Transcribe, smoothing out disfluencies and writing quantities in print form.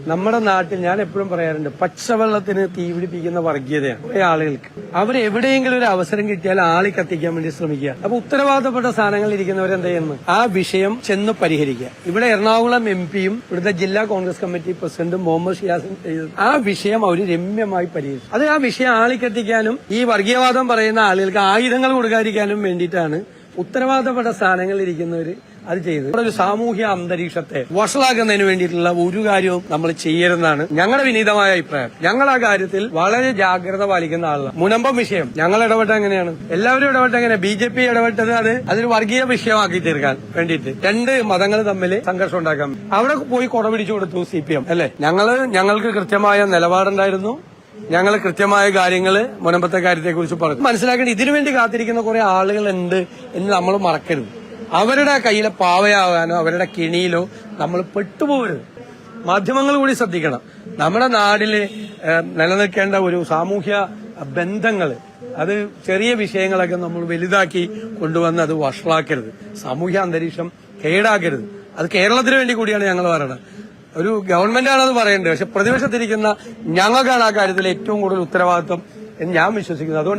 നമ്മുടെ നാട്ടിൽ ഞാൻ എപ്പോഴും പറയാറുണ്ട്, പച്ചവെള്ളത്തിന് തീപിടിപ്പിക്കുന്ന വർഗീയതയാണ് കുറെ ആളുകൾക്ക്. അവരെവിടെയെങ്കിലും ഒരു അവസരം കിട്ടിയാൽ ആളി കത്തിക്കാൻ വേണ്ടി ശ്രമിക്കുക. അപ്പൊ ഉത്തരവാദിത്തപ്പെട്ട സ്ഥാനങ്ങളിൽ ഇരിക്കുന്നവരെന്ത് ചെയ്യുന്നു? ആ വിഷയം ചെന്ന് പരിഹരിക്കുക. ഇവിടെ എറണാകുളം എംപിയും ഇവിടുത്തെ ജില്ലാ കോൺഗ്രസ് കമ്മിറ്റി പ്രസിഡന്റും മുഹമ്മദ് ഷിയാസും ചെയ്തത് ആ വിഷയം അവർ രമ്യമായി പരിഹരിച്ചു. അത് ആ വിഷയം ആളിക്കത്തിക്കാനും ഈ വർഗീയവാദം പറയുന്ന ആളുകൾക്ക് ആയുധങ്ങൾ കൊടുക്കാതിരിക്കാനും വേണ്ടിയിട്ടാണ് ഉത്തരവാദിത്തപ്പെട്ട സ്ഥാനങ്ങളിൽ ഇരിക്കുന്നവർ അത് ചെയ്തത്. ഇവിടെ ഒരു സാമൂഹ്യ അന്തരീക്ഷത്തെ വഷളാക്കുന്നതിന് വേണ്ടിയിട്ടുള്ള ഒരു കാര്യവും നമ്മൾ ചെയ്യരുതെന്നാണ് ഞങ്ങളുടെ വിനീതമായ അഭിപ്രായം. ഞങ്ങൾ ആ കാര്യത്തിൽ വളരെ ജാഗ്രത പാലിക്കുന്ന ആളാണ്. മുനമ്പം വിഷയം ഞങ്ങൾ ഇടപെട്ട എങ്ങനെയാണ്? എല്ലാവരും ഇടപെട്ട എങ്ങനെ? BJP ഇടപെട്ടത് അതൊരു വർഗീയ വിഷയമാക്കി തീർക്കാൻ വേണ്ടിയിട്ട്, രണ്ട് മതങ്ങൾ തമ്മിൽ സംഘർഷം ഉണ്ടാക്കാൻ. അവിടെ പോയി കൊട പിടിച്ചു കൊടുത്തു CPM അല്ലെ? ഞങ്ങൾക്ക് കൃത്യമായ നിലപാടുണ്ടായിരുന്നു. ഞങ്ങൾ കൃത്യമായ കാര്യങ്ങള് മുനമ്പത്തെ കാര്യത്തെക്കുറിച്ച് പറഞ്ഞു. മനസ്സിലാക്കേണ്ട, ഇതിനുവേണ്ടി കാത്തിരിക്കുന്ന കുറെ ആളുകളുണ്ട് എന്ന് നമ്മൾ മറക്കരുത്. അവരുടെ കയ്യിലെ പാവയാകാനോ അവരുടെ കെണിയിലോ നമ്മൾ പെട്ടുപോകരുത്. മാധ്യമങ്ങൾ കൂടി ശ്രദ്ധിക്കണം. നമ്മുടെ നാടില് നിലനിൽക്കേണ്ട ഒരു സാമൂഹ്യ ബന്ധങ്ങൾ, അത് ചെറിയ വിഷയങ്ങളൊക്കെ നമ്മൾ വലുതാക്കി കൊണ്ടുവന്ന് അത് വഷളാക്കരുത്. സാമൂഹ്യ അന്തരീക്ഷം കേടാക്കരുത്. അത് കേരളത്തിന് വേണ്ടി കൂടിയാണ് ഞങ്ങൾ പറയുന്നത്. ഒരു ഗവൺമെന്റാണ് അത് പറയേണ്ടത്. പക്ഷെ പ്രതിപക്ഷത്തിരിക്കുന്ന ഞങ്ങൾക്കാണ് ആ കാര്യത്തിൽ ഏറ്റവും കൂടുതൽ ഉത്തരവാദിത്വം എന്ന് ഞാൻ വിശ്വസിക്കുന്നത്. അതുകൊണ്ട്